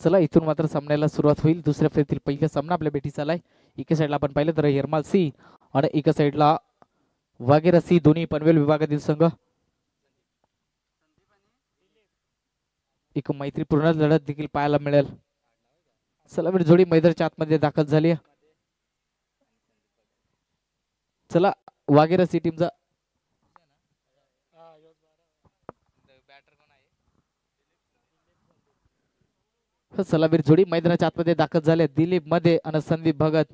चला इथून मात्र सामन्याला सुरुवात होईल. दुसऱ्या फेरीतील पहिला सामना आपल्या भेटीचा आलाय. एका साईडला आपण पाहिलं तर यरमाल सी आणि एका साईडला वागेरा सी, दोन्ही पनवेल विभागातील संघ. एक मैत्रीपूर्ण लढत देखील पाहायला मिळेल. चला जोडी मैदानाच्या आतमध्ये दाखल झाली. चला वागेरा सी टीमचा सलामीर जोडी मैदानाच्या आतमध्ये दाखल झाले. दिलीप मध्ये आणि संदीप भगत.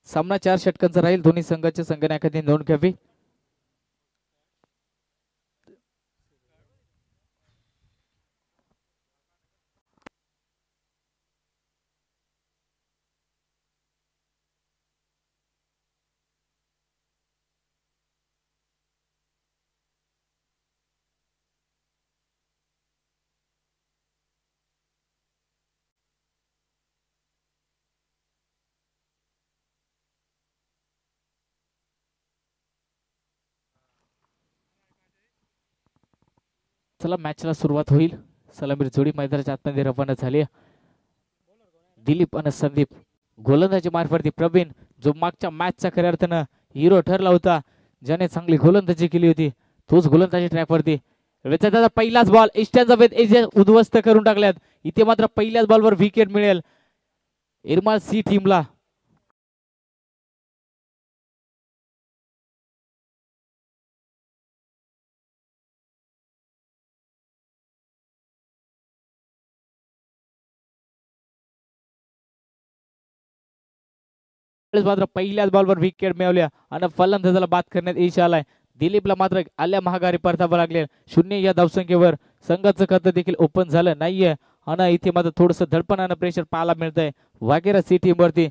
सामना 4 षटकांचा राहील. दोन्ही संघाच्या संघनायकांनी नोंद घ्यावी. चला मॅचला सुरुवात होईल. सलामीर जोडी मैदानाच्या आतमध्ये रवाना झाली. दिलीप आणि संदीप गोलंदाजी मार्फत प्रवीण, जो मागच्या मॅचचा खऱ्या अर्थानं हिरो ठरला होता, ज्याने चांगली गोलंदाजी केली होती, तोच गोलंदाजी ट्रॅकवरती. त्याचा पहिलाच बॉल इष्ट्यांचा वेध उद्ध्वस्त करून टाकल्यात. इथे मात्र पहिल्याच बॉलवर विकेट मिळेल इरमाल सी टीमला. मात्र पहिल्याच बॉलवर विकेट मिळवल्या आणि फलंदाजाला बाद करण्यात यश आलाय. दिलीपला मात्र आल्या महागारी परतावं लागले. 0 या धावसंख्येवर संघाचं खातं देखील ओपन झालं नाहीये आणि इथे मात्र थोडस धडपण आणि प्रेशर पाहायला मिळतंय वागेरा सी टीम वरती.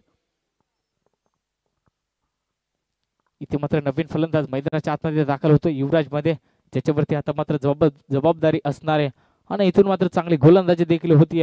इथे मात्र नवीन फलंदाज मैदानाच्या आतमध्ये दाखल होतो युवराज मध्ये, ज्याच्यावरती आता मात्र जबाबदारी असणार आहे आणि इथून मात्र चांगली गोलंदाजी देखील होती.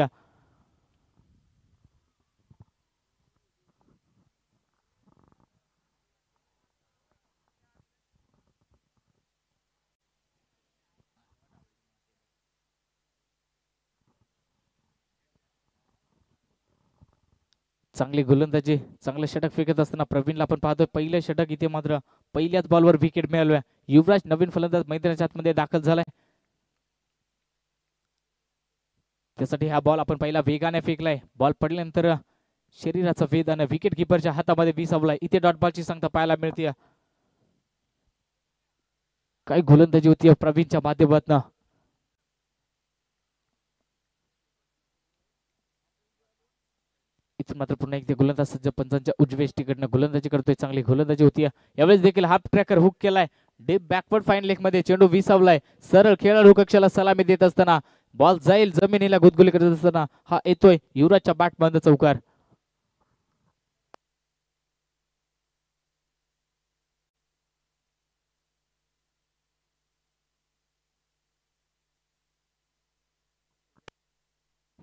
चांगली गोलंदाजी, चांगलं षटक फेकत असताना प्रवीणला आपण पाहतोय पहिलं षटक. इथे मात्र पहिल्याच बॉलवर विकेट मिळाल्या. युवराज नवीन फलंदाज मैदानाच्या आतमध्ये दाखल झालाय. त्यासाठी हा बॉल आपण पहिला वेगाने फेकलाय. बॉल पडल्यानंतर शरीराचा वेद आणि विकेट किपरच्या हातामध्ये विसावलाय. इथे डॉट बॉलची संख्या पाहायला मिळते. काय गोलंदाजी होती प्रवीणच्या माध्यमातून. इथून मात्र पुन्हा एकदा गोलंदाज सज्ज पंचांच्या उजव्या गोलंदाजी करतोय. चांगली गोलंदाजी होती. यावेळेस देखील हाफ ट्रॅकर हुक केलाय. डीप बॅकवर्ड फाईन लेग मध्ये चेंडू विसावलाय. सरळ खेळाडू कक्षाला सलामी देत असताना बॉल जाईल जमिनीला गुदगुली करत असताना हा येतोय युवराजच्या बॅट बंद चौकार.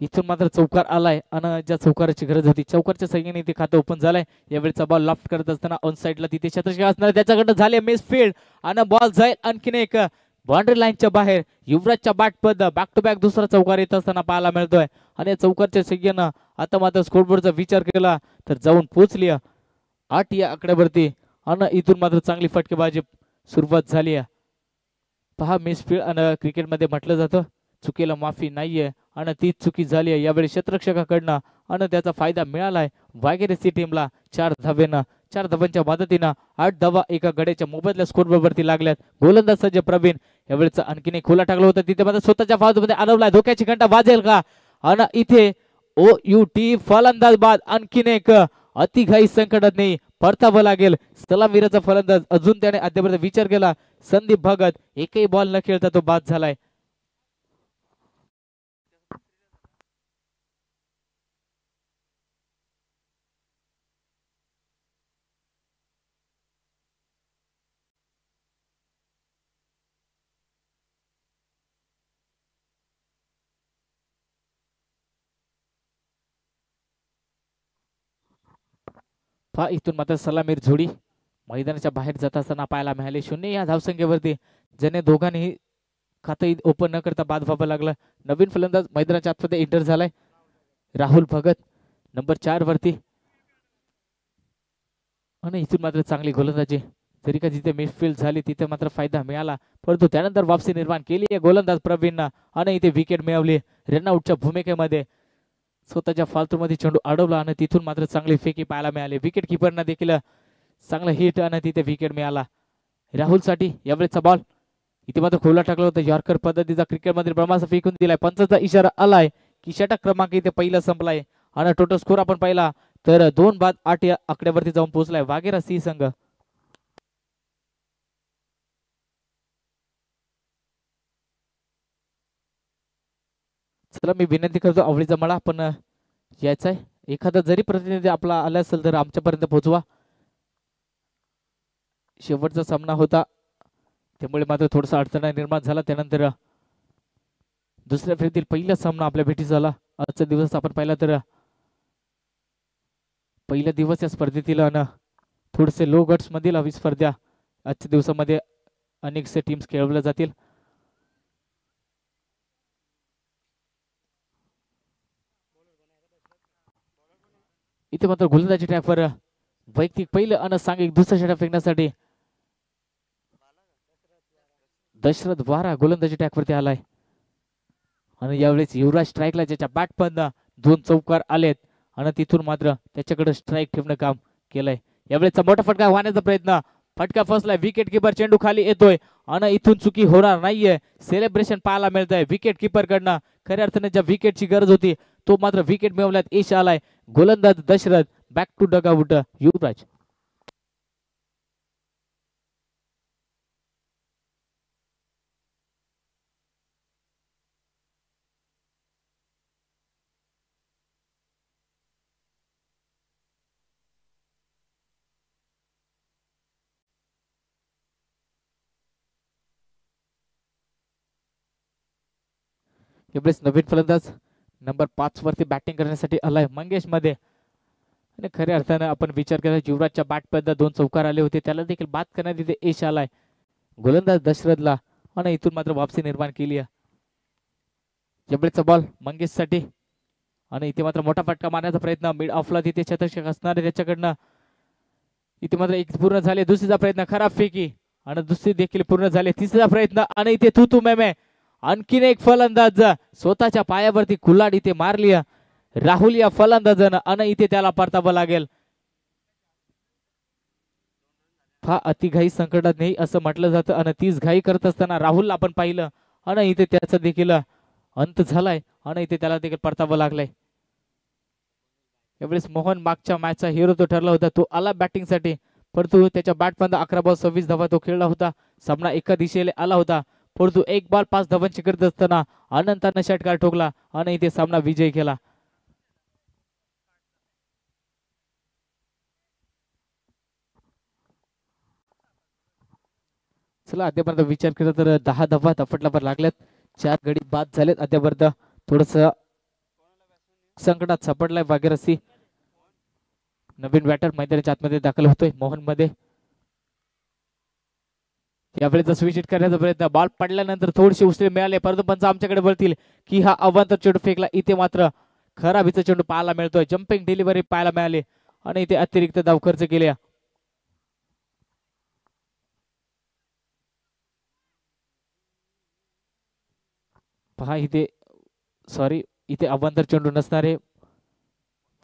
इथून मात्र चौकार आलाय आणि ज्या चौकाराची गरज होती चौकारच्या सहाय्याने ते खातं ओपन झालंय. यावेळेचा बॉल लॉफ्ट करत असताना ऑन साइडला तिथे शतरक्षक असणार, त्याच्याकडनं झाले मिस फील्ड आणि बॉल जाईल आणखीन एक बाउंड्री लाईनच्या बाहेर. युवराजच्या बॅट पद बॅक टू बॅक दुसरा चौकार येत असताना पाहायला मिळतोय आणि चौकारच्या सहाय्यानं आता मात्र स्कोरबोर्डचा विचार केला तर जाऊन पोहोचली 8 या आकड्यावरती आणि इथून मात्र चांगली फटकेबाजी सुरुवात झाली. पहा मिस फील्ड आणि क्रिकेटमध्ये म्हटलं जातं चुकीला माफी नाहीये आणि तीच चुकी झाली आहे यावेळी क्षेत्ररक्षकाकडनं आणि त्याचा फायदा मिळालाय वागेरे सी टीमला. 4 धावांच्या मदतीनं 8 धावा एका गड्याच्या मोबदल्या स्कोरवरती लागल्यात. गोलंदाज सज्ज प्रवीण यावेळेचा आणखीन एक खोला टाकला होता, तिथे मात्र स्वतःच्या फावमध्ये अडवलाय. धोक्याची घंटा वाजेल का आणि इथे OUT फलंदाज बाद. आणखीन एक अतिघाई संकटात नाही परतावं लागेल. सलामीराचा फलंदाज अजून त्याने अद्यापर्यंत विचार केला. संदीप भगत एकही बॉल न खेळता तो बाद झालाय. पहा इथून मात्र सलामीर जोडी मैदानाच्या बाहेर जात असताना पाहायला मिळाले. 0 या धावसंख्येवरती ज्याने दोघांनीही खातं ओपन न करता बाद व्हावं लागलं. नवीन फलंदाज मैदानाच्या आतमध्ये एंटर झालाय राहुल भगत नंबर 4 वरती. आणि इथून मात्र चांगली गोलंदाजी जरी का जिथे मिसफील्ड झाली तिथे मात्र फायदा मिळाला, परंतु त्यानंतर वापसी निर्माण केली आहे गोलंदाज प्रवीणनं आणि इथे विकेट मिळवली. रनआउटच्या भूमिकेमध्ये स्वतःच्या फालतूमध्ये चेंडू अडवला आणि तिथून मात्र चांगली फेकी पाहायला मिळाली. विकेट किपरना देखील चांगला हिट आणि तिथे विकेट मिळाला राहुलसाठी. यावेळेचा बॉल इथे मात्र खोला टाकला होता. यॉर्कर पद्धतीचा क्रिकेटमध्ये ब्रह्मास्त्र फेकून दिलाय. पंचाचा इशारा आलाय की षटक क्रमांक इथे पहिला संपलाय आणि टोटल स्कोर आपण पाहिला तर 2 बाद 8 या आकड्यावरती जाऊन पोहोचलाय वाघेरा सी संघ. चला मी विनंती करतो आवडीचा मला पण यायचा आहे. एखादा जरी प्रतिनिधी आपला आला असेल तर आमच्यापर्यंत पोहोचवा. शेवटचा सामना होता त्यामुळे मात्र थोडासा अडचण निर्माण झाला. त्यानंतर दुसऱ्या फेरीतील पहिला सामना आपल्या भेटी झाला. आजचा दिवस आपण पाहिला तर पहिला दिवस या स्पर्धेतील आणि थोडेसे लो गट्स मधील हवी स्पर्धा आजच्या दिवसामध्ये अनेकसे टीम्स खेळवल्या जातील. इथे मात्र गोलंदाजी ट्रॅकवर वैयक्तिक पहिलं आणि सांघिक दुसरा षटक फेकण्यासाठी दशरथ वारा गोलंदाजी ट्रॅकवरती आलाय आणि यावेळेस युवराज स्ट्राईकला ज्याच्या बॅट पण 2 चौकार आलेत आणि तिथून मात्र त्याच्याकडे स्ट्राईक ठेवणं काम केलंय. यावेळेचा मोठा फटका वाहण्याचा प्रयत्न, फटका फसलाय. विकेट किपर चेंडू खाली येतोय आणि इथून चुकी होणार नाहीये. सेलिब्रेशन पाहायला मिळतंय विकेट किपर कडनं. खऱ्या अर्थाने ज्या विकेटची गरज होती तो मात्र विकेट मिळवण्यात यश आलाय. गोलंदाज दशरथ, बॅक टू डगआउट युवराज. यावेळेस नवीन फलंदाज नंबर 5 वरती बॅटिंग करण्यासाठी आलाय मंगेश मध्ये. आणि खऱ्या अर्थानं आपण विचार केला युवराजच्या बॅट मध्ये 2 चौकार आले होते, त्याला देखील बाद करण्यात इथे यश आलाय गोलंदाज दशरथला आणि इथून मात्र वापसी निर्माण केली आहे. यावेळेचा बॉल मंगेश साठी आणि इथे मात्र मोठा फटका मारण्याचा प्रयत्न, मिड ऑफला तिथे शतक असणार त्याच्याकडनं. इथे मात्र एक पूर्ण झाले. दुसरीचा प्रयत्न खराब फेकी आणि दुसरी देखील पूर्ण झाले. तिसरा प्रयत्न आणि इथे तू मेमे आणखीन एक फलंदाज स्वतःच्या पायावरती कुल्हाड इथे मारली राहुल या फलंदाजानं आणि इथे त्याला परतावं लागेल. हा अतिघाई संकटात नाही असं म्हटलं जातं आणि तीच घाई करत असताना राहुल आपण पाहिलं आणि इथे त्याचा देखील अंत झालाय आणि इथे त्याला देखील परतावं लागलंय. यावेळेस मोहन मागच्या मॅचचा हिरो तो ठरला होता, तो आला बॅटिंग साठी परंतु त्याच्या बॅट मध्ये 11 बॉल 26 धावा तो खेळला होता. सामना एका दिशेला आला होता परंतु 1 बॉल 5 धावांची करत असताना अनंतानं षटकार ठोकला आणि इथे सामना विजय केला. चला अद्यापर्यंत विचार केला तर 10 धावा तफटलावर लागल्यात, 4 गडी बाद झालेत. अद्यापर्यंत थोडस संकटात सापडलाय वाघेरसी. नवीन बॅटर मैदानाच्या आतमध्ये दाखल होतोय मोहन मध्ये. यावेळेचा स्विच हिट करण्याचा प्रयत्न, बॉल पडल्यानंतर थोडीशी उसळी मिळाले परंतु पंच आमच्याकडे वळतील की हा अवांतर चेंडू फेकला. इथे मात्र खराबीचा चेंडू पाहायला मिळतोय. जम्पिंग डिलिव्हरी पाहायला मिळाली आणि इथे अतिरिक्त धाव खर्च केले. पहा इथे सॉरी इथे अवांतर चेंडू नसणारे,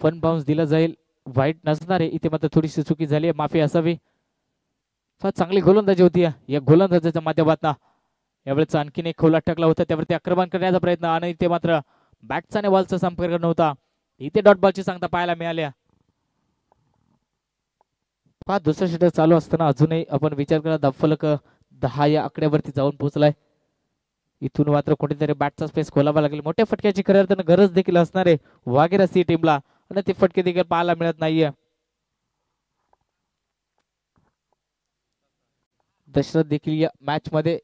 फन बाउन्स दिला जाईल, वाईट नसणारे. इथे मात्र थोडीशी चुकी झाली, माफी असावी. फार चांगली गोलंदाजी होती या गोलंदाजाच्या माध्यमातून. यावेळेस आणखीन एक खोला टाकला होता त्यावरती आक्रमण करण्याचा प्रयत्न आणि इथे मात्र बॅटचा आणि बॉलचा संपर्क नव्हता. इथे डॉट बॉलची सांगता पाहायला मिळाल्या. पहा दुसरा षटक चालू असताना अजूनही आपण विचार करा धावफलक 10 या आकड्यावरती जाऊन पोहोचलाय. इथून मात्र कोणीतरी बॅटचा स्पेस खोलावा लागेल. मोठ्या फटक्याची खऱ्या अर्थानं गरज देखील असणार आहे वाघेरा सी टीमला आणि ते फटके देखील पाहायला मिळत नाहीये. दशरथ देखील या मॅच मध्ये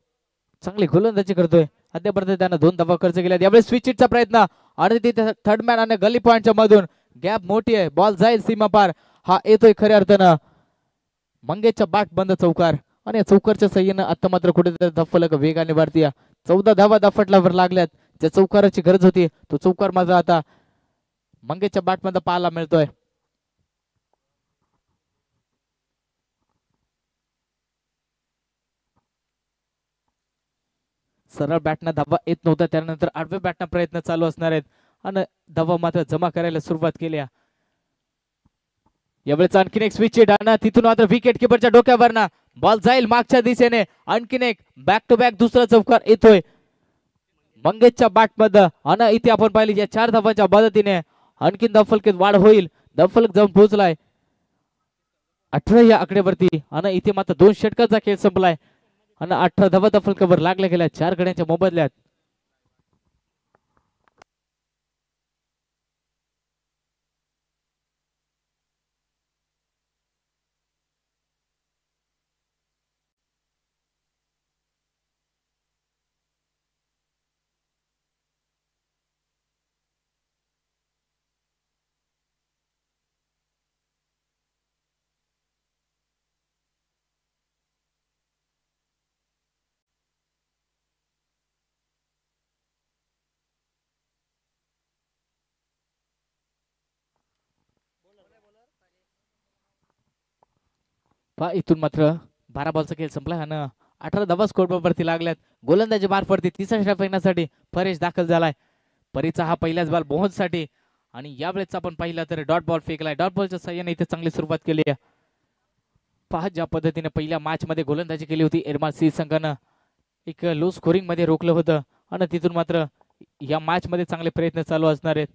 चांगली गोलंदाजी करतोय. अद्यापर्यंत त्यानं 2 धावा खर्च केल्या. यावेळेस स्विच हिटचा प्रयत्न आणि तिथे थर्ड मॅन आणि गली पॉइंटच्या मधून गॅप मोठी आहे, बॉल जाईल सीमा पार. हा येतोय खऱ्या अर्थानं मंगेशच्या बाट बंद चौकार आणि चौकारच्या सह्यानं आता मात्र कुठेतरी धफलक वेगाने वाढती 14 धावा दाफटल्यावर लागल्यात ज्या चौकाराची गरज होती तो चौकार मात्र आता मंगेशच्या बाट मध्ये पाहायला मिळतोय सरळ बॅटनं धावा येत नव्हता त्यानंतर आडव्या बॅटनं प्रयत्न चालू असणार आहेत आणि धावा मात्र जमा करायला सुरुवात केली यावेळेस आणखीन एक स्विच डाना तिथून मात्र विकेट किपरच्या डोक्यावर ना बॉल जाईल मागच्या दिशेने आणखीन एक बॅक टू बॅक दुसरा चौकार येतोय मंगेशच्या बॅट मध्ये आणि इथे आपण पाहिली या 4 धावांच्या मदतीने आणखीन धावफलकेत वाढ होईल धावफलक जाऊन पोहोचलाय 18 या आकड्यावरती आणि इथे मात्र 2 षटकांचा खेळ संपलाय आणि 18 धावा धावफलकावर लागल्या गेल्या 4 गड्यांच्या मोबदल्यात पहा इथून मात्र 12 बॉलचा खेळ संपला आणि 18 धावा स्कोरवरती लागल्यात गोलंदाजी मार्फत तिसऱ्या षटकासाठी परेश दाखल झालाय परीचा हा पहिलाच बॉल मोहनसाठी आणि यावेळेस आपण पाहिलं तर डॉट बॉल फेकलाय डॉट बॉलच्या सहाय्याने इथे चांगली सुरुवात केली आहे पहा ज्या पद्धतीने पहिल्या मॅच मध्ये गोलंदाजी केली होती एरमाल सी संघानं एक लो स्कोरिंग मध्ये रोखलं होतं आणि तिथून मात्र या मॅच मध्ये चांगले प्रयत्न चालू असणार आहेत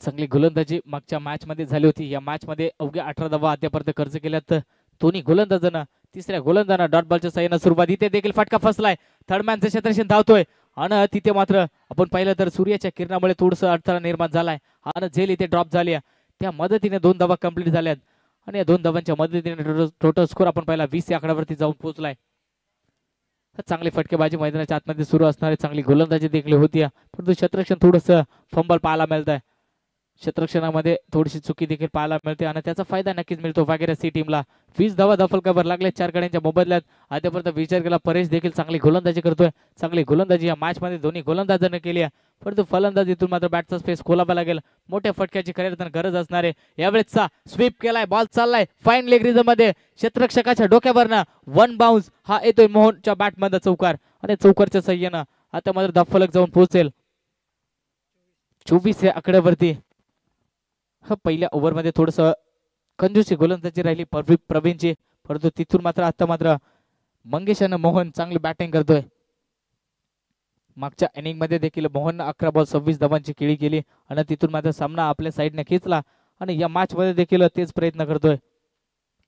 चांगली गोलंदाजी मागच्या मॅच मध्ये झाली होती या मॅच मध्ये अवघ्या 18 धावा आतापर्यंत खर्च केल्यात दोन्ही गोलंदाजांना तिसऱ्या गोलंदाजांना डॉट बॉलच्या साह्याने सुरुवात इथे देखील फटका फसलाय थर्ड मॅनचं क्षेत्ररक्षण धावतोय आणि तिथे मात्र आपण पाहिलं तर सूर्याच्या किरणामुळे थोडस अडथळा निर्माण झालाय आणि झेल इथे ड्रॉप झाली त्या मदतीने 2 धावा कंप्लीट झाल्यात आणि या 2 धावांच्या मदतीने टोटल स्कोर आपण पाहिला 20 या आकड्यावरती जाऊन पोहोचलाय चांगली फटकेबाजी मैदानाच्या आतमध्ये सुरू असणारी चांगली गोलंदाजी देखील होती परंतु क्षेत्ररक्षण थोडस फंबल पाहायला मिळत आहे क्षेत्ररक्षणामध्ये थोडीशी चुकी देखील पाहायला मिळते आणि त्याचा फायदा नक्कीच मिळतो वगैरे सी टीमला 20 धावा धावफलकावर लागले 4 गड्यांच्या मोबदल्यात आतापर्यंत विचार केला परेश देखील चांगली गोलंदाजी करतोय चांगली गोलंदाजी या मॅच मध्ये दोन्ही गोलंदाजांनी केली आहे परंतु फलंदाजीतून मात्र बॅटचा स्पेस खोलावा लागेल मोठ्या फटक्याची खऱ्या गरज असणार आहे यावेळेसचा स्वीप केलाय बॉल चाललाय फाईन लेग रिझम मध्ये क्षेत्ररक्षकाच्या डोक्यावरनं 1 बाउन्स हा येतोय मोहनच्या बॅट मध्ये चौकार आणि चौकारच्या सहाय्यानं आता मात्र धावफलक जाऊन पोहोचेल 24 या आकड्यावरती हा पहिल्या ओव्हरमध्ये थोडस कंजूसी गोलंदाजी राहिली प्रवीणची परंतु तिथून मात्र आता मात्र मंगेश आणि मोहन चांगली बॅटिंग करतोय मागच्या इनिंग मध्ये देखील मोहन 11 बॉल 26 धावांची केळी केली आणि तिथून मात्र सामना आपल्या साईडने खेचला आणि या मॅच मध्ये देखील तेच प्रयत्न करतोय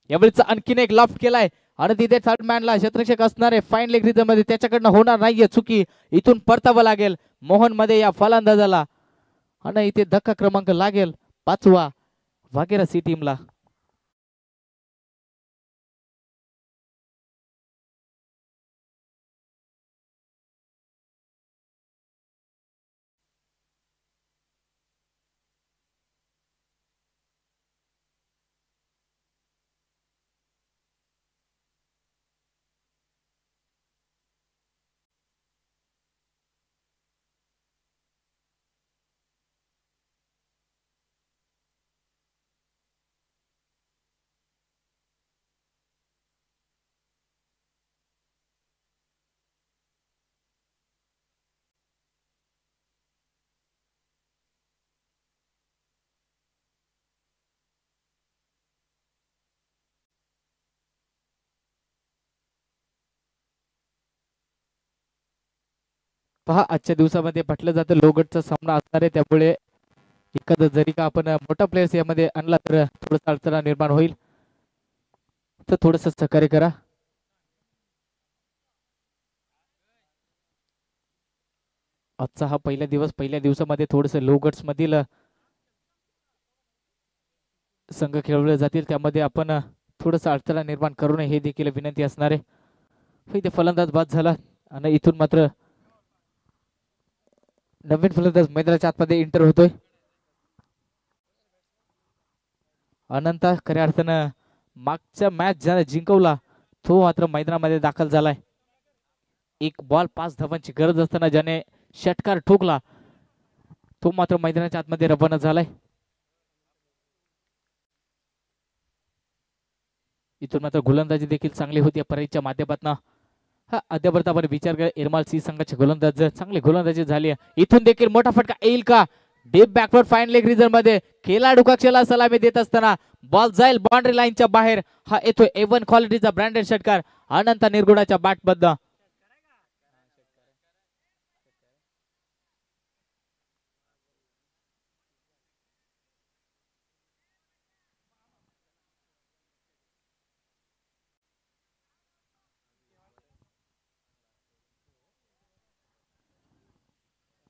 यावेळेस आणखीन एक लॉफ्ट केलाय आणि तिथे थर्ड मॅनला क्षेत्ररक्षक असणारे फाईन लेग रिझम मध्ये त्याच्याकडनं होणार नाहीये चुकी इथून परतावं लागेल मोहन मध्ये या फलंदाजाला आणि इथे धक्का क्रमांक लागेल 5वा वाघेरा सी टीमला पहा आजच्या दिवसामध्ये म्हटलं जातं लोगटचा सामना असणार आहे त्यामुळे एखादं जरी का आपण मोठा प्लेयर्स यामध्ये आणला तर थोडंसं अडचण निर्माण होईल तर थोडस सहकार्य करा आजचा हा पहिला दिवस पहिल्या दिवसामध्ये थोडस लोगट्स मधील संघ खेळवले जातील त्यामध्ये आपण थोडस अडथळा निर्माण करू नये हे देखील विनंती असणार आहे इथे फलंदाज बाद झाला आणि इथून मात्र नवीन फलंदाज मैदानाच्या आतमध्ये एंटर होतोय. अनंत खऱ्या अर्थानं मागच्या मॅच ज्याने जिंकवला तो मात्र मैदानामध्ये दाखल झालाय. एक बॉल 5 धावांची गरज असताना ज्याने षटकार ठोकला तो मात्र मैदानाच्या आतमध्ये रवाना झालाय. इथून मात्र गोलंदाजी देखील चांगली होती परेच्या माध्यमातून. हा अद्यापर्यंत आपण विचार केला एरमाल सी संघाचे गोलंदाज चांगली गोलंदाजी झाली आहे. इथून देखील मोठा फटका येईल का? Deep backward fine leg region मध्ये खेळाडू कक्षाला सलामी देत असताना बॉल जाईल बाउंड्री लाईनच्या बाहेर. हा येतोय A1 क्वालिटीचा ब्रँडेड षटकार अनंत निरगुडाच्या बॅटबद्दल.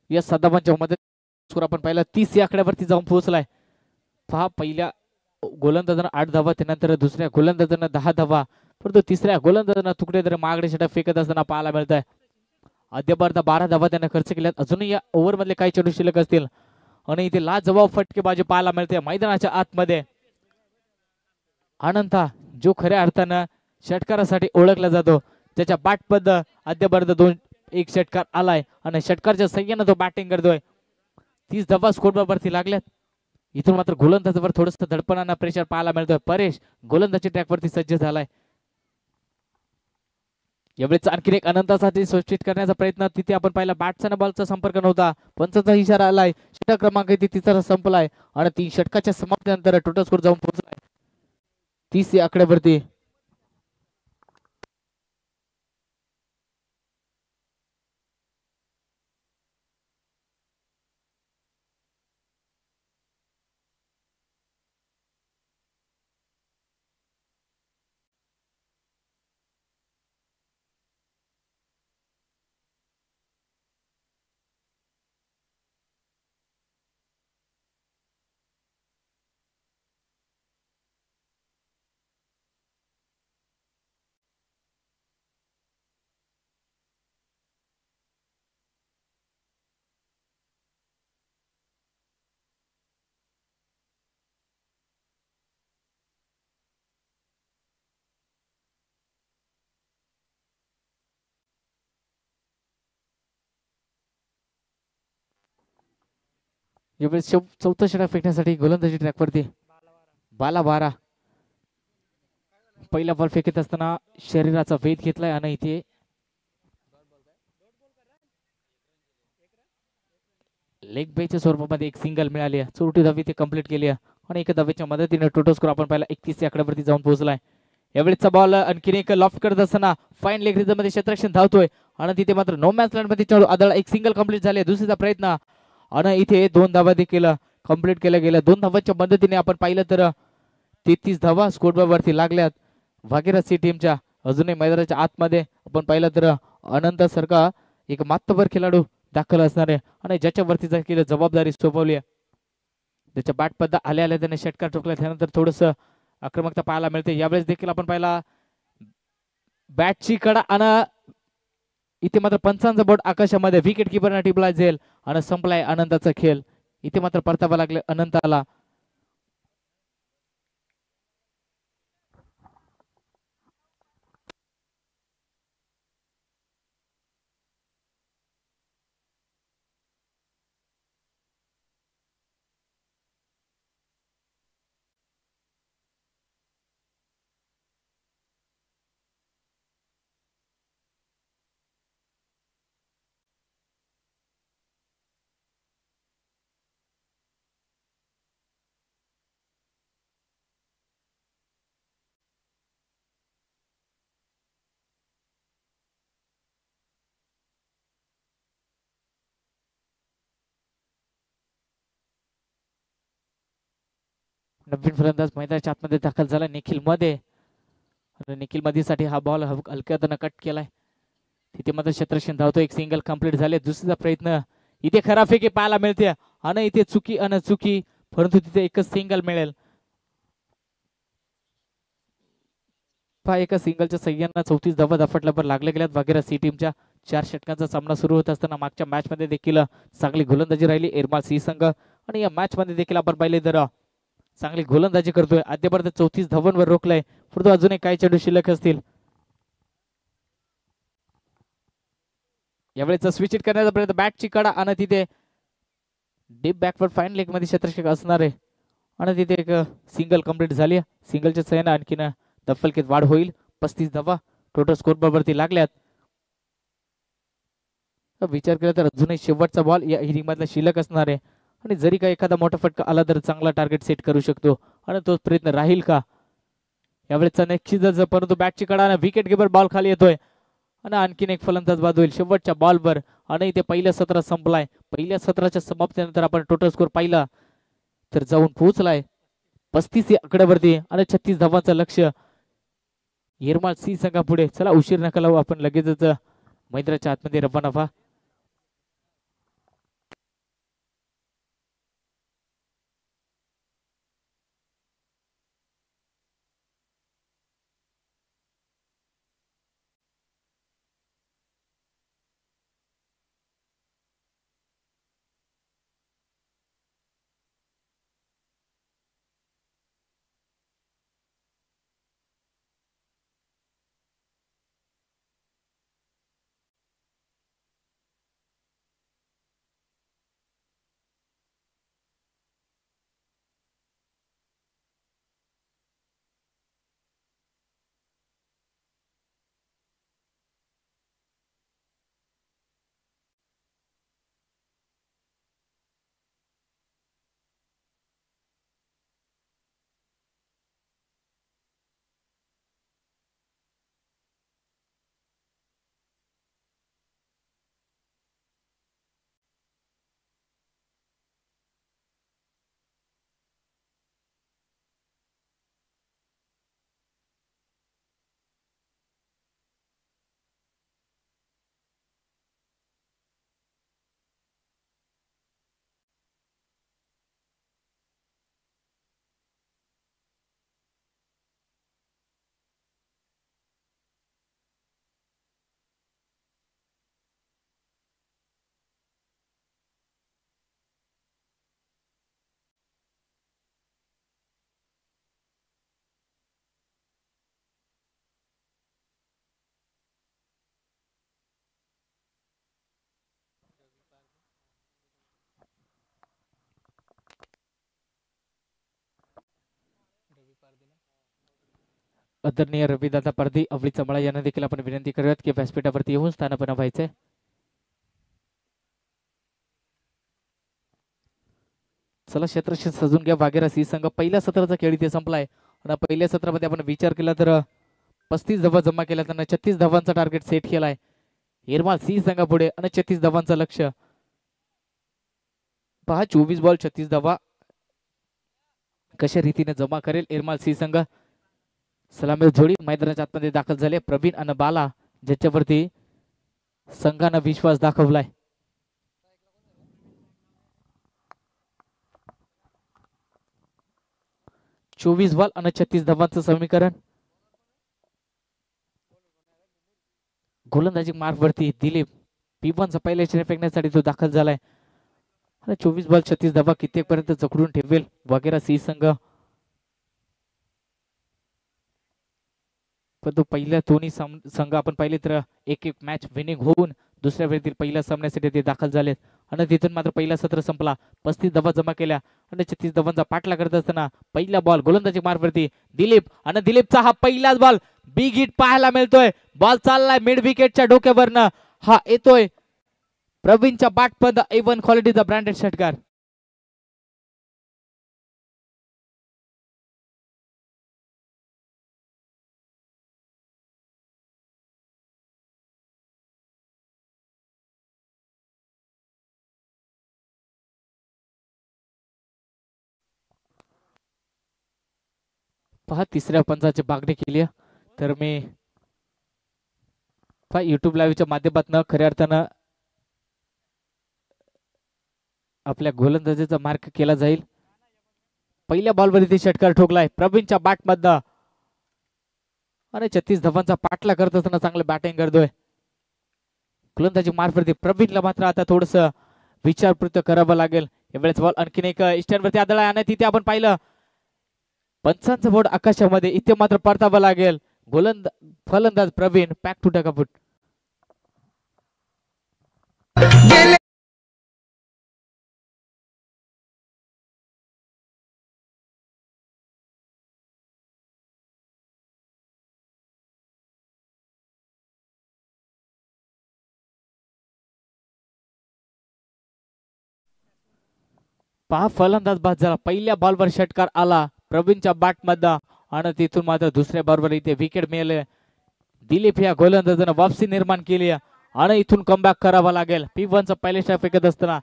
या सदाबांच्या मध्ये स्कोर आपण पाहिला 30 या आकड्यावरती जाऊन पोहोचलाय. पहा पहिल्या गोलंदाजांना 8 धावा त्यानंतर दुसऱ्या गोलंदाजांना 10 धावा परंतु तिसऱ्या गोलंदाजांना तुकडे तर मागडे षटक फेकत असताना पाहायला मिळत आहे. अद्यापर्यंत 12 धावा त्यांना खर्च केल्यात. अजूनही या ओव्हर मधले काही चेंडू शिल्लक असतील आणि इथे लाजवाब फटकेबाजी पाहायला मिळते मैदानाच्या आतमध्ये. अनंता जो खऱ्या अर्थानं षटकारासाठी ओळखला जातो त्याच्या बॅटबद्दल अद्यापर्यंत 1 षटकार आलाय आणि षटकारच्या सहाय्याने तो बॅटिंग करतोय. 30 धावा स्कोरबोर्ड वरती लागल्यात. इथून मात्र गोलंदाजावर थोडस धडपणानं प्रेशर पाहायला मिळतोय. परेश गोलंदाजी ट्रॅक वरती सज्ज झालाय. यावेळेस आणखी एक अनंतासाठी सूचित करण्याचा प्रयत्न तिथे आपण पाहिला बॅट्सचा बॉलचा संपर्क नव्हता. पंचाचा इशारा आलाय. षटक क्रमांक तिसरा संपलाय आणि 3 षटकाच्या समाप्तीनंतर टोटल स्कोर जाऊन पोहोचलाय 30 या आकड्यावरती. यावेळेस चौथा षटक फेकण्यासाठी गोलंदाजी ट्रॅकवरती बाला बारा. पहिला बॉल फेकत असताना शरीराचा वेध घेतलाय आणि इथे लेग बेच्या स्वरूपामध्ये एक सिंगल मिळाली आहे. चौथी धावी ते कंप्लीट केली आहे आणि एका धावेच्या मदतीने टोटल स्कोर आपण पाहिला 31 या आकड्यावरती जाऊन पोहोचलाय. यावेळेचा बॉल आणखीन एक लॉफ्ट करत असताना फाईन लेग रिजन मध्ये क्षेत्ररक्षण धावतोय आणि तिथे मात्र नो मॅच लँड मध्ये चेंडू आदळला. एक सिंगल कंप्लीट झाले. दुसरीचा प्रयत्न आणि इथे 2 धावा देखील कंप्लीट केल्या गेल्या. 2 धावांच्या मदतीने आपण पाहिलं तर 33 धावा स्कोरबोर्ड वरती लागल्यात भागीरथी टीमच्या. अजूनही मैदानाच्या आतमध्ये आपण पाहिलं तर अनंत सारखा एक मातबर खेळाडू दाखल असणार आहे आणि ज्याच्यावरती देखील जबाबदारी सोपवली आहे. त्याच्या बॅट पद्धा आल्या त्याने षटकार ठोकला. त्यानंतर थोडस आक्रमकता पाहायला मिळते. यावेळेस देखील आपण पाहिला बॅटची कडा आणि इथे मात्र पंचांचा बोट आकाशामध्ये विकेट किपरना टिपला जाईल आणि संपलाय अनंताचा खेळ. इथे मात्र परतावा लागले अनंताला. नवीन फलंदाज मैदानाच्या आतमध्ये दाखल झाला निखिल मध्ये. निखिल मधीसाठी हा बॉल हलक्यातनं कट केलाय. तिथे मात्र क्षेत्ररक्षण धावतो. एक सिंगल कंप्लीट झाले. दुसरीचा प्रयत्न इथे खराफेकी पाहायला मिळते आणि इथे चुकी आणि चुकी परंतु तिथे एकच सिंगल मिळेल. पहा एका सिंगलच्या सह्यानं 34 धावा दाफटल्यावर लागले गेल्यात भागीरथी टीमच्या. 4 षटकांचा सामना सुरू होत असताना मागच्या मॅच मध्ये देखील चांगली गोलंदाजी राहिली एरमाल सी संघ आणि या मॅच मध्ये देखील आपण पाहिले तर चांगली गोलंदाजी करतोय. अद्यापर्यंत 34 धावांवर रोखलाय. परंतु अजूनही काही चेंडू शिल्लक असतील. यावेळेचा स्विच हिट करण्याचा प्रयत्न बॅटची कडा आणि तिथे डीप बॅकवर्ड फाईन लेग मध्ये क्षेत्ररक्षक असणार आहे आणि तिथे एक सिंगल कंप्लीट झाली. सिंगलच्या सहाय्याने आणखीन दफलकीत वाढ होईल. 35 धावा टोटल स्कोर बरोबरती लागल्यात. विचार केला तर अजूनही शेवटचा बॉल या इनिंग मधला शिल्लक असणार आहे आणि जरी का एखादा मोठा फटका आला तर चांगला टार्गेट सेट करू शकतो आणि तो प्रयत्न राहील का यावेळेचा निश्चितच. परंतु बॅटची कडा विकेट कीपर बॉल खाली येतोय आणि आणखीन एक फलंदाज बाद होईल शेवटच्या बॉलवर आणि इथे पहिल्या सत्र संपलाय. पहिल्या सत्राच्या समाप्तीनंतर आपण टोटल स्कोर पाहिला तर जाऊन पोहोचलाय 35 या आकड्यावरती आणि 36 धावांचं लक्ष येरमाळ सी संघापुढे. चला उशीर नका लावू, आपण लगेचच मैदानाच्या आतमध्ये रवाना व्हा. आदरणीय रविदादा परदी अवळी चमळा यांना देखील आपण विनंती करूयात की व्यासपीठावरती येऊन स्थानापन्न व्हायचंय. चला क्षेत्ररक्षक सजून घ्या. वाघेरा सी संघ पहिल्या सत्राचा खेळ इथे संपलाय आणि पहिल्या सत्रामध्ये आपण विचार केला तर 35 धावा जमा केल्या, त्यांना 36 धावांचा टार्गेट सेट केलाय येरमाळ सी संघापुढे आणि 36 धावांचं लक्ष. पहा 24 बॉल 36 धावा कशा रीतीने जमा करेल येरमाळ सी संघ. सलामी जोडी मैदानाच्या आतमध्ये दाखल झाले प्रवीण आणि बाला, ज्याच्यावरती संघानं विश्वास दाखवलाय. चोवीस बॉल आणि 36 धावांचं समीकरण. गोलंदाजी मार्गवरती दिलीप P1चा पहिल्या चेंडू फेकण्यासाठी तो दाखल झालाय आणि 24 बॉल 36 धावा कित्येक पर्यंत जखडून ठेवेल वगैरे सी संघ. परंतु पहिल्या दोन्ही संघ आपण पाहिले तर एक एक मॅच विनिंग होऊन दुसऱ्या वेळेतील पहिल्या सामन्यासाठी ते दाखल झालेत आणि तिथून मात्र पहिला सत्र संपला. 35 धावा जमा केल्या आणि 36 धावांचा पाठला करत असताना पहिला बॉल गोलंदाजी मार्गवरती दिलीप आणि दिलीपचा हा पहिलाच बॉल बिग हिट पाहायला मिळतोय. बॉल चाललाय मिड विकेटच्या डोक्यावरनं, हा येतोय प्रवीणच्या बॅटपर्यंत A1 क्वालिटीचा ब्रँडेड षटकार. पहा तिसऱ्या पंचाची मागणी केली तर मी युट्यूब लाईव्हच्या माध्यमातून खऱ्या अर्थानं आपल्या गोलंदाजीचा मार्क केला जाईल. पहिल्या बॉलवर ते षटकार ठोकलाय प्रवीणच्या बॅटमधनं आणि 36 धावांचा पाठला करत असताना चांगलं बॅटिंग करतोय. गोलंदाजी मार्फत प्रवीणला मात्र आता थोडस विचारपूर्त करावं लागेल. यावेळेस बॉल आणखीन एक स्टँडवरती आदळला आणि तिथे आपण पाहिलं पंचांचं बोर्ड आकाशामध्ये, इथे मात्र परतावं लागेल. फलंदाज प्रवीण पॅक टू टाकापूट. पहा फलंदाज बाद झाला. पहिल्या बॉलवर षटकार आला प्रवीणच्या बॅट मध्ये आणि तिथून मात्र दुसऱ्या बॉलवर इथे विकेट मिळाले. दिलीप या गोलंदाजानं वापसी निर्माण केली आणि इथून कमबॅक करावा लागेल. P1 चा पहिला स्ट्राइक फेकत असताना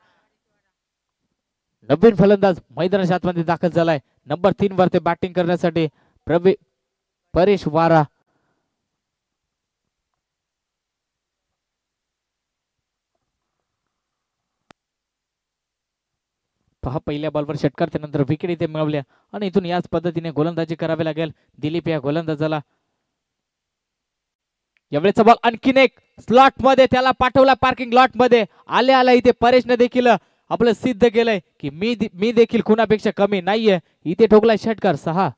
नवीन फलंदाज मैदानाच्या आतमध्ये दाखल झालाय. नंबर 3 वरती बॅटिंग करण्यासाठी परेश वारा. पहा पहिल्या बॉलवर षटकार, त्यानंतर विकेट इथे मिळवल्या आणि इथून याच पद्धतीने गोलंदाजी करावी लागेल दिलीप या गोलंदाजाला. यावेळेचा बॉल आणखीन एक स्लॉट मध्ये, त्याला पाठवला पार्किंग लॉट मध्ये. आल्या इथे परेशने देखील आपलं सिद्ध केलंय की मी देखील कुणापेक्षा कमी नाहीये. इथे ठोकलाय षटकार 6.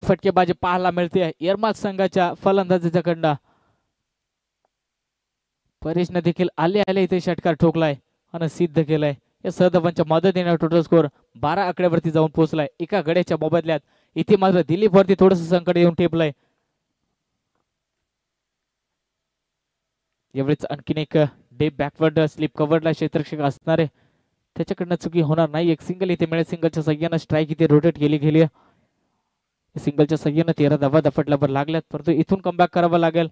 फटकेबाजी पाहायला मिळते एरमाल संघाच्या फलंदाजाच्याकडनं. परेशने देखील आले इथे षटकार ठोकलाय आणि सिद्ध केलाय. या सहधावांच्या मदतीने टोटल स्कोर 12 आकड्यावरती जाऊन पोहोचलाय एका गड्याच्या मोबदल्यात. इथे मात्र दिलीप वरती थोडस संकट येऊन टेपलंय. यावेळेस आणखीन एक डेप बॅकवर्ड स्लिप कव्हरला क्षेत्ररक्षक असणार आहे, त्याच्याकडनं चुकी होणार नाही. एक सिंगल इथे मिळेल. सिंगलच्या सहाय्यानं स्ट्राईक इथे रोटेट गेली. सिंगलच्या सहाय्यानं 13 धावा दफटल्यावर लागल्यात, परंतु इथून कमबॅक करावं लागेल.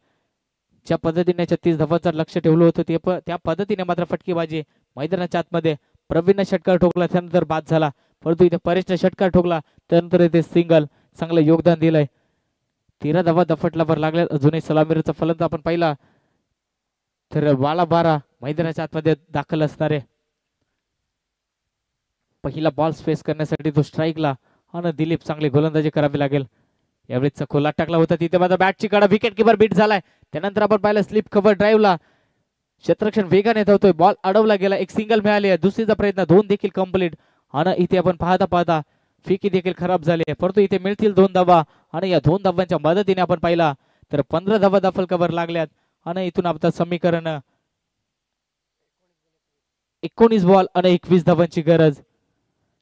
ज्या पद्धतीने 36 धावांचं लक्ष ठेवलं होतं त्या पद्धतीने मात्र फटकेबाजी मैदानाच्या आतमध्ये प्रवीणने षटकार ठोकला, त्यानंतर बाद झाला. परंतु इथे परेशने षटकार ठोकला, त्यानंतर इथे सिंगल, चांगलं योगदान दिलंय. 13 धावा दफटल्यावर लागल्यात. अजूनही सलामीरचा फलंदाज आपण पाहिला तर वाला बारा मैदानाच्या आतमध्ये दाखल असणारे. पहिला बॉल स्पेस करण्यासाठी तो स्ट्राईकला आणि दिलीप चांगली गोलंदाजी करावी लागेल. यावेळेस खोला टाकला होता, तिथे मात्र बॅटची कडा विकेट किपर बीट झालाय. त्यानंतर आपण पाहिलं स्लिप कव्हर ड्राईव्हला क्षेत्ररक्षण वेगाने धावतोय, बॉल अडवला गेला. एक सिंगल मिळाली, दुसरीचा प्रयत्न 2 देखील कंप्लीट. आणि इथे आपण पाहता फिकी देखील खराब झाली, परंतु इथे मिळतील 2 धावा. आणि या 2 धावांच्या मदतीने आपण पाहिला तर 15 धावा दफल कव्हर लागल्यात. आणि इथून आता समीकरण 19 बॉल आणि 21 धावांची गरज.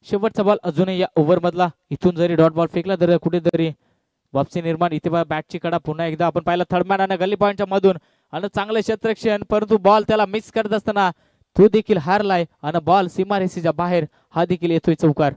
शेवटचा बॉल अजूनही या ओव्हर मधला. इथून जरी डॉट बॉल फेकला तर कुठेतरी वापसी निर्माण. इथे बॅटची कडा पुन्हा एकदा आपण पाहिला थर्डमॅन आणि गल्ली पॉईंटच्या मधून आणि चांगलं क्षेत्ररक्षण, परंतु बॉल त्याला मिक्स करत असताना तो देखील हारलाय आणि बॉल सीमारेषेच्या बाहेर हा देखील येतोय चौकार.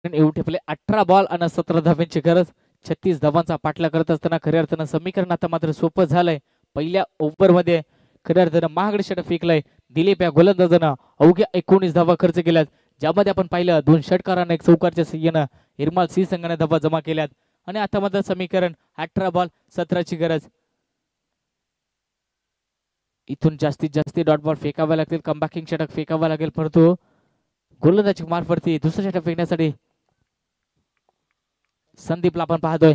येऊ ठेपले 18 बॉल आणि 17 धावांची गरज. 36 धावांचा पाठला करत असताना खऱ्या अर्थानं समीकरण आता मात्र सोपं झालंय. पहिल्या ओव्हर मध्ये खऱ्या अर्थानं महागडे षटक फेकलंय दिलीप या गोलंदाजानं. अवघ्या 19 धावा खर्च केल्यात, ज्यामध्ये आपण पाहिलं 2 षटकारांना 1 चौकारच्या सहाय्यानं इरमाल सी संघाने धावा जमा केल्यात. आणि आता मात्र समीकरण 18 बॉल 17ची गरज. इथून जास्तीत जास्त डॉट बॉल फेकावे लागतील, कमबॅकिंग षटक फेकावा लागेल, परंतु गोलंदाजी मार्फत दुसरं षटक फेकण्यासाठी संदीपला आपण पाहतोय.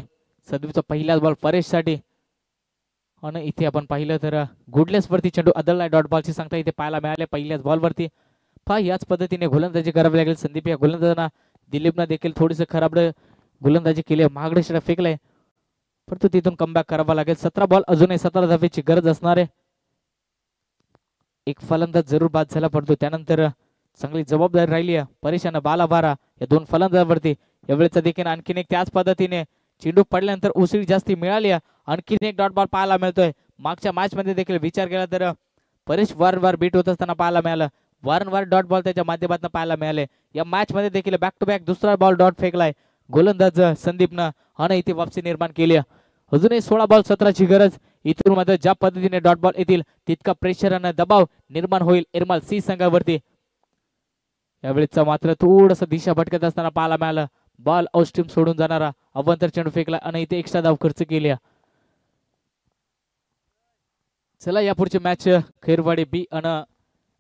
संदीपचा पहिलाच बॉल परेश साठी. आणि इथे आपण पाहिलं तर गुडलेस वरती चेंडू आदळलाय. डॉट बॉलची सांगता इथे पाहायला मिळाले पहिल्याच बॉल वरती. पहा याच पद्धतीने गोलंदाजी करावी लागेल संदीप या गोलंदाजांना. दिलीपनं देखील थोडीसं खराब गोलंदाजी केली, महागडे षटक फेकलंय, परंतु तिथून कमबॅक करावा लागेल. 17 बॉल अजूनही 17 धावेची गरज असणार आहे. एक फलंदाज जरूर बाद झाला, परंतु त्यानंतर चांगली जबाबदारी राहिली परेशान बाला बारा या 2 फलंदाजांवरती. यावेळेचा देखील आणखीन एक त्याच पद्धतीने चेंडू पडल्यानंतर उसळी जास्ती मिळाली. आणखीन एक डॉट बॉल पाहायला मिळतोय. मागच्या मॅच मध्ये देखील विचार केला तर परेश वारंवार बीट होत असताना पाहायला मिळालं. वारंवार डॉट बॉल त्याच्या माध्यमातून पाहायला मिळाले. या मॅच मध्ये देखील बॅक टू बॅक दुसरा बॉल डॉट फेकलाय गोलंदाज संदीपनं आणि इथे वापसी निर्माण केली. अजूनही 16 बॉल 17ची गरज. इथून मात्र ज्या पद्धतीने डॉट बॉल येतील तितका प्रेशर आणि दबाव निर्माण होईल इरमाल सी संघावरती. यावेळेचा मात्र थोडस दिशा भटकत असताना पाहायला मिळालं. बॉल आउटस्ट्रीम सोडून जाणारा अवंतर चेंडू फेकला आणि इथे एक्स्ट्रा धाव खर्च केली. चला या पुढची मॅच खैरवाडी बी आणि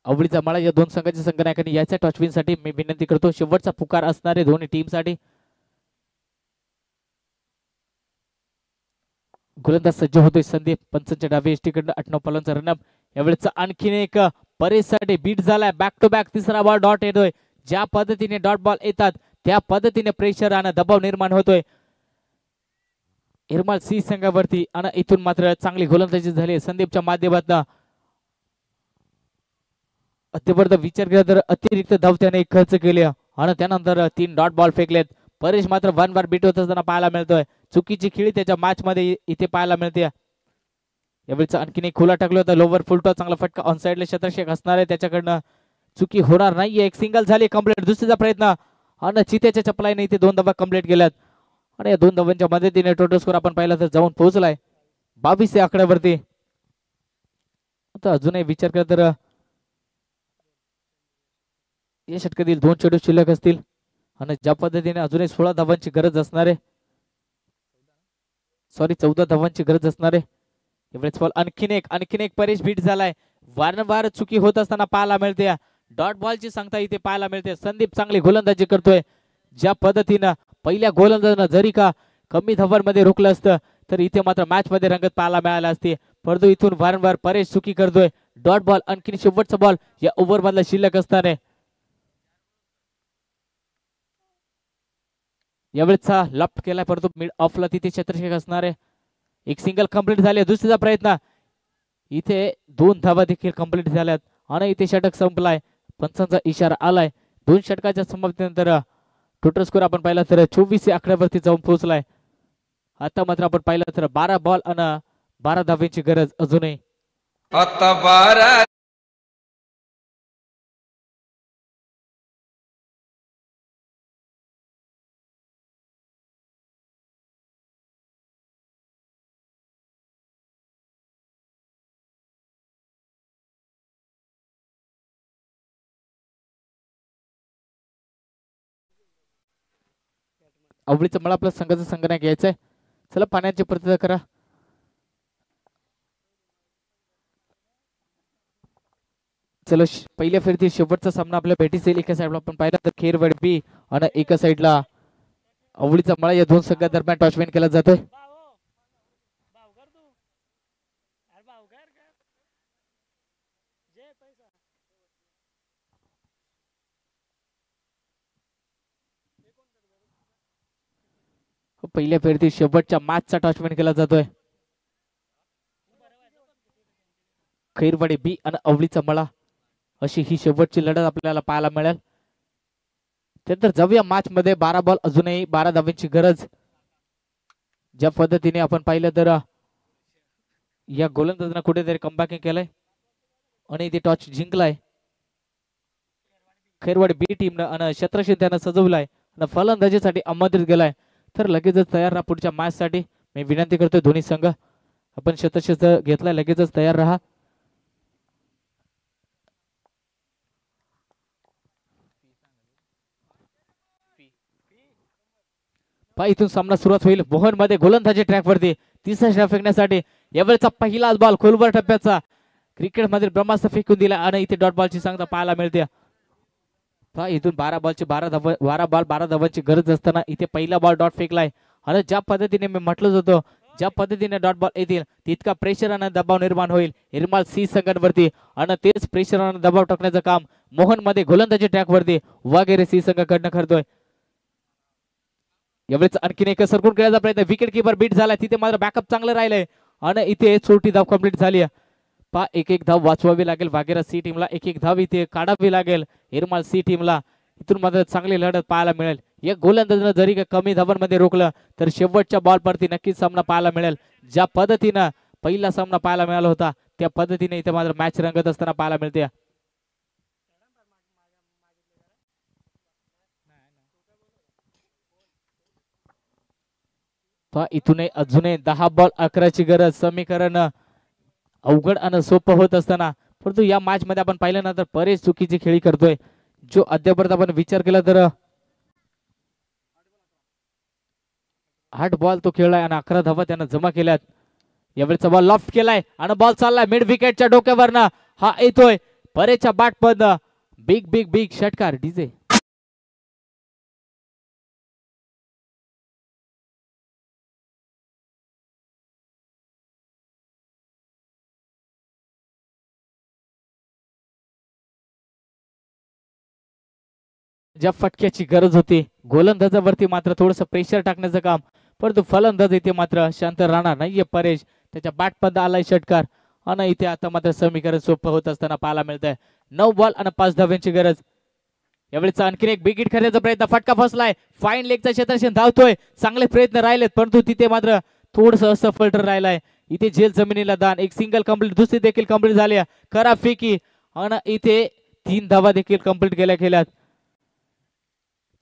आवडीचा मळा या दोन संघाच्या संघनायकांनी याच्या टॉच विन साठी मी विनंती करतो. शेवटचा पुकार असणारे दोन्ही टीम साठी. गोलंदाज सज्ज होतोय संदीप. पंचांच्या डावी एसटीकडनं 8-9 पालांचा रनअप. यावेळेचा आणखीन एक परेशसाठी बीट झालाय. बॅक टू बॅक तिसरा बॉल डॉट येतोय. ज्या पद्धतीने डॉट बॉल येतात त्या पद्धतीने प्रेशर आणि दबाव निर्माण होतोय इरमाल सी संघावरती. आणि इथून मात्र चांगली गोलंदाजी झाली संदीपच्या माध्यमातून. अत्यंत विचार केला तर अतिरिक्त धाव त्याने खर्च केले आणि त्यानंतर 3 डॉट बॉल फेकलेत. परेश मात्र वारंवार बीट होत असताना पाहायला मिळतोय. चुकीची खेळी त्याच्या मॅच मध्ये इथे पाहायला मिळते. यावेळेचा आणखीन एक खुला टाकला होता लोवर फुलटॉस. चांगला फटका ऑन साइडला शतरक्षक असणार आहे त्याच्याकडनं. चुकी होणार नाहीये. एक सिंगल झाली कंप्लीट. दुसरीचा प्रयत्न आणि चितेच्या चपलाईने इथे 2 धावा कंप्लीट केल्यात आणि या 2 धावांच्या मदतीने टोटल स्कोर आपण पाहिला तर जाऊन पोहोचलाय 22 या आकड्यावरती. आता अजूनही विचार केला तर या षटकातील 2 चेंडू शिल्लक असतील आणि ज्या पद्धतीने अजूनही 16 धावांची गरज असणार आहे. 14 धावांची गरज असणार आहे. यावेळेस बॉल आणखीन एक परेश बीट झालाय. वारंवार चुकी होत असताना पाहायला मिळते. डॉट बॉलची सांगता इथे पाहायला मिळते. संदीप चांगली गोलंदाजी करतोय. ज्या पद्धतीनं पहिल्या गोलंदाजानं जरी का कमी धावांमध्ये रोखलं असतं तर इथे मात्र मॅच मध्ये रंगत पाहायला मिळाला असते. परंतु इथून वारंवार परेश चुकी करतोय. डॉट बॉल आणखीन शेवटचा बॉल या ओव्हर मधला शिल्लक असताना यावेळेचा लफ्ट केला परंतु मिड ऑफला तिथे छत्रक्षक असणार आहे. एक सिंगल कंप्लीट झाले. दुसरीचा प्रयत्न इथे 2 धावा देखील कंप्लीट झाल्यात आणि इथे षटक संपलाय. पंचांचा इशारा आलाय. 2 षटकाच्या समाप्तीनंतर टोटल स्कोर आपण पाहिला तर 24 या आकड्यावरती जाऊन पोहोचलाय. आता मात्र आपण पाहिलं तर 12 बॉल आणि 12 धावांची गरज अजूनही. आता 12 आवडीचं मला आपल्या संघाचा संघनायक घ्यायचंय. चला पाण्याची प्रतिक्रिया करा. चलो पहिल्या फेरीतील शेवटचा सामना आपल्या भेटीस येईल. एका साईडला आपण पाहिला तर खैरवाडी बी आणि एका साईडला आवडीचा मळा या 2 संघादरम्यान टॉचमेन केला जातोय. पहिल्या फेरीतील शेवटच्या मॅचचा टॉचमेन केला जातोय. खैरवाडी बी आणि आवडीचा मळा अशी ही शेवटची लढत आपल्याला पाहायला मिळेल. त्यानंतर जाऊया मॅच मध्ये. 12 बॉल अजूनही 12 धावांची गरज. ज्या पद्धतीने आपण पाहिलं तर या गोलंदाजांना कुठेतरी कमबॅकिंग केलंय आणि ते टॉच जिंकलाय खैरवाडी बी टीमनं आणि शतरक्षक त्यानं सजवलाय आणि फलंदाजीसाठी आमंत्रित केलाय. तर लगेचच तयार राहा पुढच्या मॅच साठी. मी विनंती करतोय दोन्ही संघ आपण शतरक्षक घेतलाय लगेचच तयार राहा. इथून सामना सुरुवात होईल. मोहन मध्ये गोलंदाजी ट्रॅक वरती तिसरा षटक फेकण्यासाठी. यावेळेचा पहिलाच बॉल खोलवर टप्प्याचा क्रिकेट मध्ये ब्रह्मास्त्र फेकून दिला आणि इथे डॉट बॉलची सांगता पाहायला मिळते. इथून 12 बॉलची 12 बॉल 12 धावांची गरज असताना इथे पहिला बॉल डॉट फेकलाय आणि ज्या पद्धतीने मी म्हटलं होतं ज्या पद्धतीने डॉट बॉल येतील तितका प्रेशर आणि दबाव निर्माण होईल इरमाल सी संघांवरती आणि तेच प्रेशर आणि दबाव टाकण्याचं काम मोहन मध्ये गोलंदाजी ट्रॅक वरती वगैरे सी संघाकडनं करतोय. यावेळेस आणखीन एक सरकून खेळायचा प्रयत्न. विकेट किपर बीट झाला. तिथे मात्र बॅकअप चांगलं राहिलंय आणि इथे छोटी धाव कंप्लीट झाली. एक धाव वाचवावी लागेल वागेरा सी टीमला. एक धाव इथे काढावी लागेल इरमाल सी टीमला. इथून मात्र चांगली लढत पाहायला मिळेल. एक गोलंदाजानं जरी कमी धावांमध्ये रोखलं तर शेवटच्या बॉल वरती नक्कीच सामना पाहायला मिळेल. ज्या पद्धतीनं पहिला सामना पाहायला मिळाला होता त्या पद्धतीने इथे मात्र मॅच रंगत असताना पाहायला मिळते. इथून अजूनही 10 बॉल 11ची गरज. समीकरण अवघड आणि सोपं होत असताना परंतु या मॅच मध्ये आपण पाहिलं ना तर बरेच चुकीची खेळी करतोय. जो अद्यापर्यंत आपण विचार केला तर 8 बॉल तो खेळलाय आणि 11 धावा त्यानं जमा केल्यात. यावेळेचा बॉल लॉफ्ट केलाय आणि बॉल चाललाय मिड विकेटच्या डोक्यावरनं. हा येतोय परेच्या बॅट पद. बिग बिग बिग षटकार डीजे. ज्या फटक्याची गरज होती गोलंदाजावरती मात्र थोडस प्रेशर टाकण्याचं काम, परंतु फलंदाज इथे मात्र शांत राहणार नाहीये परेश. त्याच्या बॅट पद आलाय षटकार आणि इथे आता मात्र समीकरण सोपं होत असताना पाहायला मिळतंय. 9 बॉल आणि 5 धाव्यांची गरज. यावेळेचा आणखीन एक बिग हिट करण्याचा प्रयत्न. फटका फसलाय. फाईन लेगचा क्षेत्ररक्षण धावतोय. चांगले प्रयत्न राहिलेत परंतु तिथे मात्र थोडस असफल राहिलाय. इथे झेल जमिनीला दान. एक सिंगल कंप्लीट, दुसरी देखील कंप्लीट झाली. खरा फेकी आणि इथे 3 धावा देखील कंप्लीट केल्यात.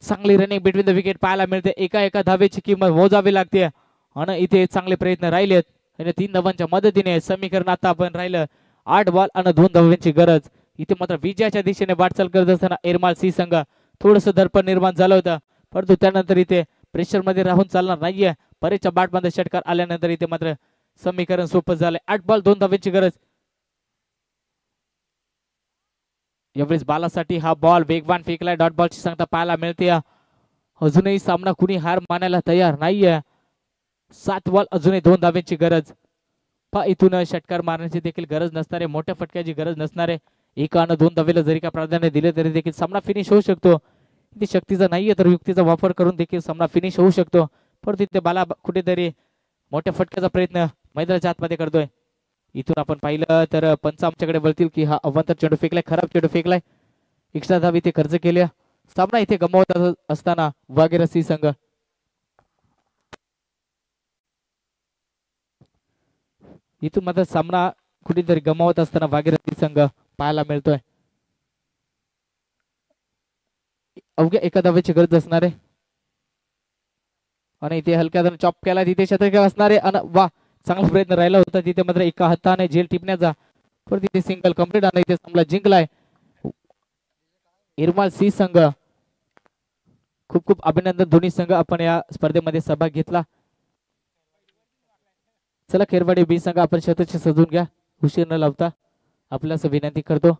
चांगली रनिंग बिटवीन द विकेट पाहायला मिळते. एका धावेची किंमत मोजावी लागते आणि इथे चांगले प्रयत्न राहिलेत आणि 3 धावांच्या मदतीने समीकरण आता आपण राहिलं 8 बॉल आणि 2 धावांची गरज. इथे मात्र विजयाच्या दिशेने वाटचाल करत असताना एरमाल सी संघ थोडस दडपण निर्माण झालं होतं परंतु त्यानंतर इथे प्रेशर मध्ये राहून चालणार नाहीये. परेच्या बॅट मध्ये षटकार आल्यानंतर इथे मात्र समीकरण सोपं झालंय. 8 बॉल 2 धावांची गरज. यावेळेस बालासाठी हा बॉल वेगवान फेकलाय. डॉट बॉलची सांगता पाहायला मिळते. अजूनही सामना कुणी हार मानायला तयार नाहीये. 7 बॉल अजूनही 2 धावांची गरज. इथून षटकार मारण्याची देखील गरज नसणारे, मोठ्या फटक्याची गरज नसणारे 1 आणि 2 धावेला जरी का प्राधान्य दिले तरी देखील सामना फिनिश होऊ शकतो. इथे शक्तीचा नाहीये तर युक्तीचा वापर करून देखील सामना फिनिश होऊ शकतो. परंतु इथे बाला कुठेतरी मोठ्या फटक्याचा प्रयत्न मैदानाच्या आतमध्ये करतोय. इथून आपण पाहिलं तर पंच आमच्याकडे बोलतील की हा अवांतर चेंडू फेकलाय, खराब चेंडू फेकलाय. एक्स्ट्रा धाव इथे खर्च केल्या. सामना इथे गमावत असताना वाघेरा सी संघ इथून मात्र सामना कुठेतरी गमावत असताना वाघेरा सी संघ पाहायला मिळतोय. अवघ्या 1 धावेची गरज असणार आहे आणि इथे हलक्या चॉप केला. तिथे शतक असणारे आणि वा चांगला प्रयत्न राहिला होता तिथे मात्र एका हाताने झेल टिपण्याचा, पण तिथे सिंगल कंप्लीट आणि इथे सामना जिंकलाय इरमाल सी संघ. खूप खूप अभिनंदन दोन्ही संघ आपण या स्पर्धेमध्ये सहभाग घेतला. चला खेरवाडी बी संघ आपण शतक सजून घ्या. उशीर न लावता आपल्यास विनंती करतो.